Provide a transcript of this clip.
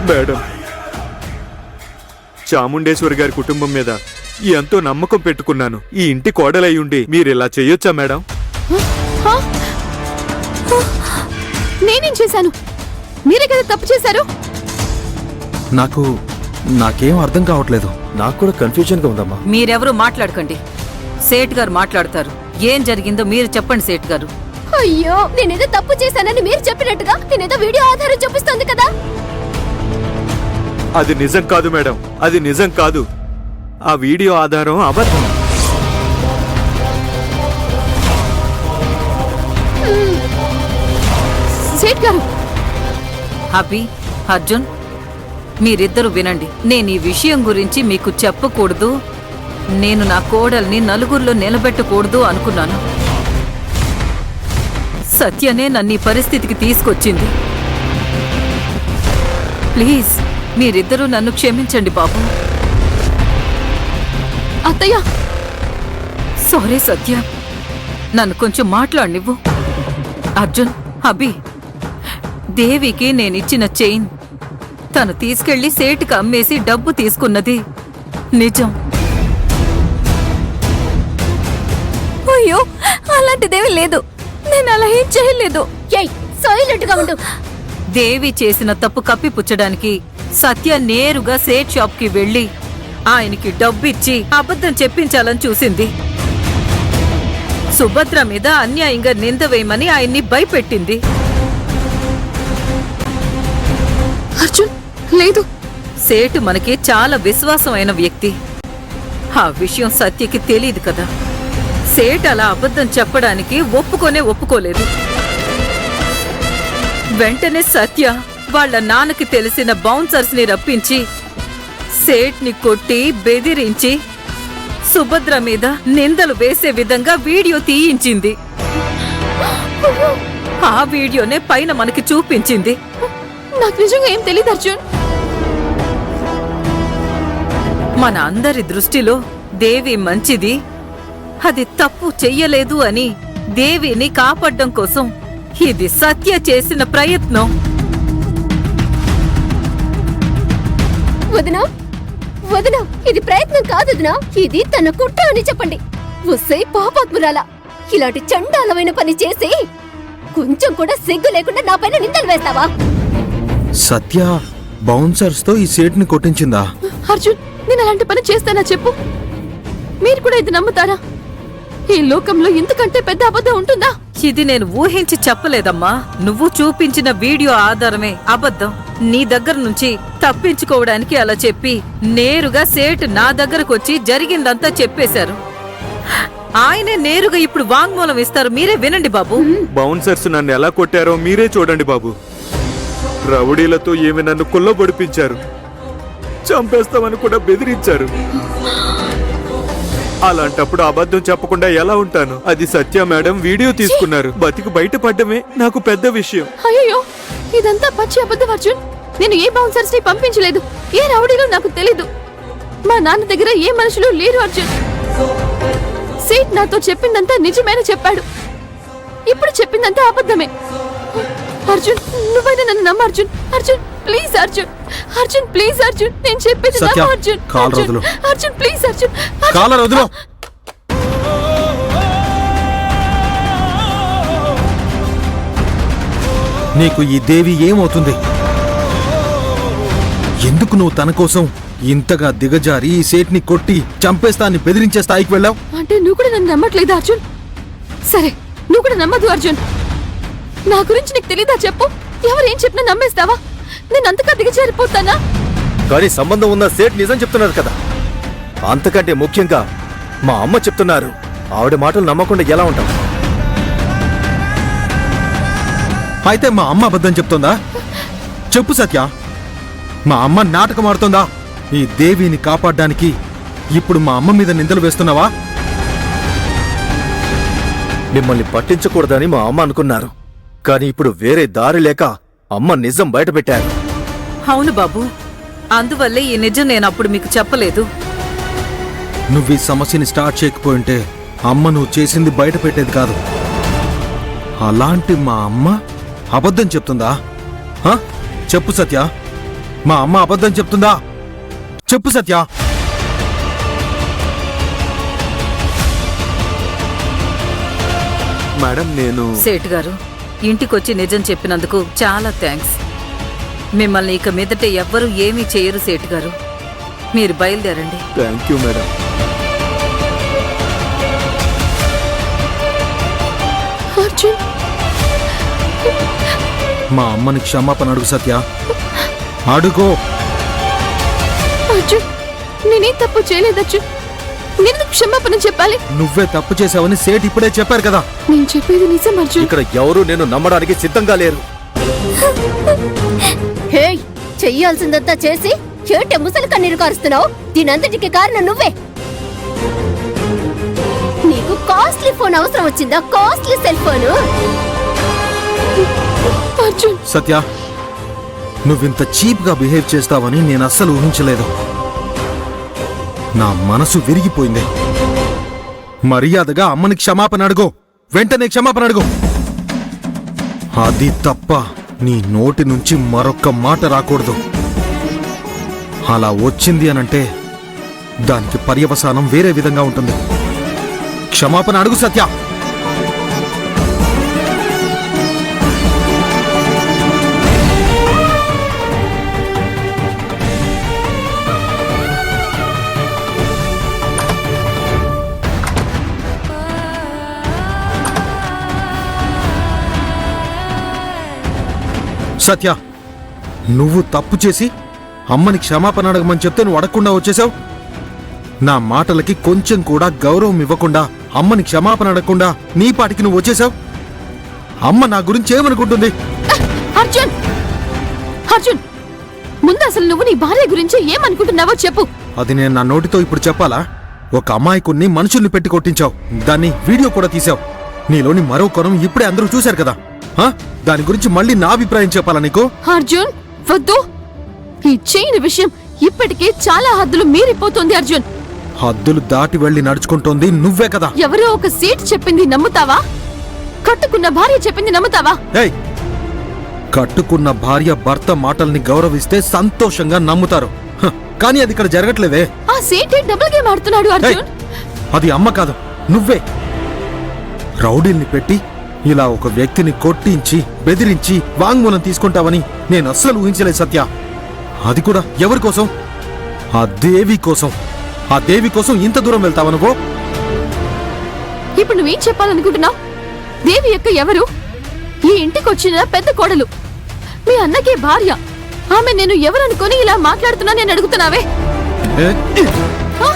Madam, Chamundeshwari గారి కుటుంబం మీద ఎంతో నమ్మకం పెట్టుకున్నాను. ఈ ఇంటి కోడలై ఉండి మీరిలా చేయొచ్చా మేడం? నేనేం చేశాను? మీరే కదా తప్పు చేశారు. నాకేం అర్థం కావట్లేదు. నాకు కూడా కన్ఫ్యూజన్ గా ఉందమ్మా. మీరెవరూ మాట్లాడకండి. సేట్ గారు మాట్లాడతారు. ఏం జరిగిందో మీరు చెప్పండి సేట్ గారు. అయ్యో, నేనేదో తప్పు చేశానని మీరు చెప్పినట్టుగా నేనేదో వీడియో ఆధారం చూపిస్తుంది కదా. అది నిజం కాదు మేడం, అది నిజం కాదు. ఆ వీడియో ఆధారం అబద్ధం. సేట్ గారు, అభి, అర్జున్, మీరిద్దరూ వినండి. నేను ఈ విషయం గురించి మీకు చెప్పకూడదు, నేను నా కోడల్ని నలుగురిలో నిలబెట్టకూడదు అనుకున్నాను. సత్యనే నన్ను ఈ పరిస్థితికి తీసుకొచ్చింది. ప్లీజ్ మీరిద్దరూ నన్ను క్షమించండి బాబు. అత్తయ్య. సారీ సత్య, నన్ను కొంచెం మాట్లాడనివ్వు. అర్జున్, అభి, దేవికి నేనిచ్చిన చైన్ తను తీసుకెళ్లి సేటుకి అమ్మేసి డబ్బు తీసుకున్నది నిజం. అయ్యో, అలాంటిదేమీ లేదు. నేను అలా ఏం చేయలేదు. సైలెంట్ గా ఉండు. దేవి చేసిన తప్పు కప్పిపుచ్చడానికి సత్య నేరుగా సేట్ షాప్ కి వెళ్లి ఆయనకి డబ్బిచ్చి అబద్ధం చెప్పించాలని చూసింది. సుభద్ర మీద అన్యాయంగా నింద వేయమని ఆయన్ని భయపెట్టింది. అర్జున్, లేదు. సేటు మనకి చాలా విశ్వాసమైన వ్యక్తి. ఆ విషయం సత్యకి తెలియదు కదా. సేట్ అలా అబద్ధం చెప్పడానికి ఒప్పుకోలేదు. వెంటనే సత్య వాళ్ళ నాన్నకి తెలిసిన బౌన్సర్స్ ని రప్పించి సేట్ ని కొట్టి బెదిరించి సుభద్ర మీద నిందలు వేసే విధంగా వీడియో తీయించింది. ఆ వీడియోనే పైన మనకి చూపించింది. నాకు నిజంగా ఏం తెలియదు అర్జున్. మన అందరి దృష్టిలో దేవి మంచిది, అది తప్పు చెయ్యలేదు అని దేవిని కాపాడడం కోసం ఇది సత్య చేసిన ప్రయత్నం. వదినా, వదినా, ఇది ప్రయత్నం కాదు వదినా, ఇది తన కుట్ర అని చెప్పండి. వసే పాపాత్మురాలా, ఇలాంటి చండాలమైన పని చేసి కొంచెం కూడా సిగ్గు లేకుండా నా పైన నిందలు వేస్తావా? సత్య బౌన్సర్స్ తో ఈ సేట్ ని కొట్టించిందా? అర్జున్, నేను అలాంటి పని చేస్తానా చెప్పు? మీరు కూడా ఇది నమ్ముతారా? ఈ లోకంలో ఇంతకంటే పెద్ద అబద్ధం ఉంటుందా? ఇది నేను ఊహించి చెప్పలేదమ్మా. నువ్వు చూపించిన వీడియో ఆధారమే అబద్ధం. నీ దగ్గర నుంచి తప్పించుకోవడానికి అలా చెప్పి నేరుగా సేట్ నా దగ్గరకొచ్చి జరిగిందంతా చెప్పేశారు. ఆయనే నేరుగా ఇప్పుడు వాంగ్మూలం ఇస్తారు. మీరే వినండి బాబు. బౌన్సర్స్ నన్ను ఎలా కొట్టారో మీరే చూడండి బాబు. రౌడీలతో ఏమి నన్ను కుల్లబొడిపించారు, చంపేస్తామని కూడా బెదిరించారు. అలాంటప్పుడు అబద్ధం చెప్పకుండా ఎలా ఉంటాను? అది సత్య మేడం వీడియో తీసుకున్నారు. బతికి బయటపడ్డమే నాకు పెద్ద విషయం. అయ్యో, ఇదంతా పచ్చి అబద్ధం అర్జున్. నేను ఏ బౌన్సర్స్ ని పంపించలేదు, ఏ రౌడీలో నాకు తెలీదు. మా నాన్న దగ్గర ఏ మనుషులు లేరు అర్జున్. సేట్ నాతో చెప్పిందంతా నిజమేనా చెప్పాడు. ఇప్పుడు చెప్పిందంతా అబద్ధమే. అర్జున్, నువ్వైనా నన్ను నమ్మ అర్జున్. అర్జున్ ప్లీజ్, అర్జున్. అర్జున్ ప్లీజ్, అర్జున్. నేను చెప్పేది నమ్ము అర్జున్. అర్జున్ ప్లీజ్, అర్జున్. కాలర్ వదిలో. నీకు ఈ దేవి ఏమవుతుంది? ఎందుకు నువ్వు తన కోసం ఇంతగా దిగజారి ఈ సేట్ ని కొట్టి చంపేస్తాన్ని బెదిరించే స్థాయికి వెళ్ళావు? అంటే నువ్వు కూడా నన్ను నమ్మట్లేదు అర్జున్? సరే, నువ్వు కూడా నమ్మదు అర్జున్. నా గురించి నీకు తెలీదా చెప్పు? ఎవరేం చెప్పినా నమ్మేస్తావా? నేను అంతగా దిగజారిపోతానా? కానీ సంబంధం ఉన్న సేట్ నిజం చెప్తున్నారు కదా. అంతకంటే ముఖ్యంగా మా అమ్మ చెప్తున్నారు. ఆవిడ మాటలు నమ్మకుండా ఎలా ఉంటాం? అయితే మా అమ్మ అబద్ధం చెప్తుందా? చెప్పు సత్య, మా అమ్మ నాటకం ఆడుతుందా? ఈ దేవిని కాపాడడానికి ఇప్పుడు మా అమ్మ మీద నిందలు వేస్తున్నావా? మిమ్మల్ని పట్టించకూడదని మా అమ్మ అనుకున్నారు, కానీ ఇప్పుడు వేరే దారి లేక అమ్మ నిజం బయటపెట్టారు. అవును బాబు, అందువల్లే ఈ నిజం నేను అప్పుడు మీకు చెప్పలేదు. నువ్వు ఈ సమస్యని స్టార్ట్ చేయకపోయింటే అమ్మ నువ్వు చేసింది బయట పెట్టేది కాదు. అలాంటి మా అమ్మ అబద్ధం చెప్తుందా? చెప్పు సత్య, మా అమ్మ అబద్ధం చెప్తుందా చెప్పు సత్య. మేడం నేను సేట్ గారు ఇంటికొచ్చి నిజం చెప్పినందుకు చాలా థ్యాంక్స్. మిమ్మల్ని ఇక మీదట ఎవ్వరూ ఏమీ చేయరు సేట్ గారు. మీరు బయలుదేరండి. Thank you madam. అర్జున్, మా అమ్మని క్షమాపణ అడుగు సత్య, అడుగో. అర్జున్, నేనేం తప్పు చేయలేదు అర్జున్. నేను క్షమాపణ చెప్పాలి. నువ్వే తప్పు చేసావని సేట్ ఇప్పుడే చెప్పారు కదా. నేను చెప్పేది నిజం అర్జున్. ఇక్కడ ఎవరు నేను నమ్మడానికి సిద్ధంగా లేరు. హే, చెయ్యాల్సిందంతా చేసి చేట ముసలి కన్నీరు కారుస్తున్నావు. దీనంతటికి కారణం నువ్వే. నీకు కాస్ట్లీ ఫోన్ అవసరం వచ్చిందా? Costly cell phone. Arjun, Satya, నువ్వింత చీప్ గా బిహేవ్ చేస్తావని నేను అస్సలు ఊహించలేదు. నా మనసు విరిగిపోయింది. మర్యాదగా అమ్మని క్షమాపణ అడుగు, వెంటనే క్షమాపణ అడుగు. అది తప్ప నీ నోటి నుంచి మరొక్క మాట రాకూడదు. అలా వచ్చింది అనంటే దానికి పర్యవసానం వేరే విధంగా ఉంటుంది. క్షమాపణ అడుగు సత్య. సత్య, నువ్వు తప్పు చేసి అమ్మని క్షమాపణ అడగమని చెప్తే నువ్వు అడగకుండా వచ్చేసావు. నా మాటలకి కొంచెం కూడా గౌరవం ఇవ్వకుండా అమ్మని క్షమాపణ అడగకుండా నీ పాటికి నువ్వు వచ్చేసావు. అమ్మ నా గురించి ఏమనుకుంటుంది? అర్జున్, అర్జున్, ముందు అసలు నువ్వు నీ భార్య గురించి ఏమనుకుంటున్నావో చెప్పు. అది నేను నా నోటితో ఇప్పుడు చెప్పాలా? ఒక అమాయకుణ్ణి మనుషుల్ని పెట్టి కొట్టించావు. దాన్ని వీడియో కూడా తీసావు. నీలోని మరో కోణం ఇప్పుడే అందరూ చూశారు కదా. దాని గురించి మళ్ళీ నా అభిప్రాయం చెప్పాలా నీకు? అర్జున్, వద్దు. ఈ చైన్ విషయం ఇప్పటికే చాలా హద్దులు మీరిపోతుంది అర్జున్. హద్దులు దాటి వెళ్లి నడుచుకుంటోంది నువ్వే కదా. ఎవరో ఒక సీట్ చెప్పింది నమ్ముతావా? కట్టుకున్న భార్య చెప్పింది నమ్ముతావా? ఏయ్, కట్టుకున్న భార్య భర్త మాటల్ని గౌరవిస్తే సంతోషంగా నమ్ముతారు. కానీ అది ఇక్కడ జరగట్లేదే. ఆ సీట్ డబుల్ గేమ్ ఆడుతున్నాడు అర్జున్. అది అమ్మ కాదు, నువ్వే. రౌడీల్ని పెట్టి ఇలా ఒక వ్యక్తిని కొట్టించి బెదిరించి వాంగ్మూలం తీసుకుంటావని నేను అస్సలు ఊహించలేదు సత్య. అది కూడా ఎవరి కోసం? ఆ దేవి కోసం. ఆ దేవి కోసం ఇంత దూరం వెళ్తావా నువ్వు? ఇప్పుడు నువ్వేం చెప్పాలనుకుంటున్నావు? దేవి యొక్క ఎవరు? ఈ ఇంటికి వచ్చిన పెద్ద కోడలు, మీ అన్నకే భార్య. ఆమె నేను ఎవరనుకొని ఇలా మాట్లాడుతున్నా నేను అడుగుతున్నావే? ఏ? ఆ,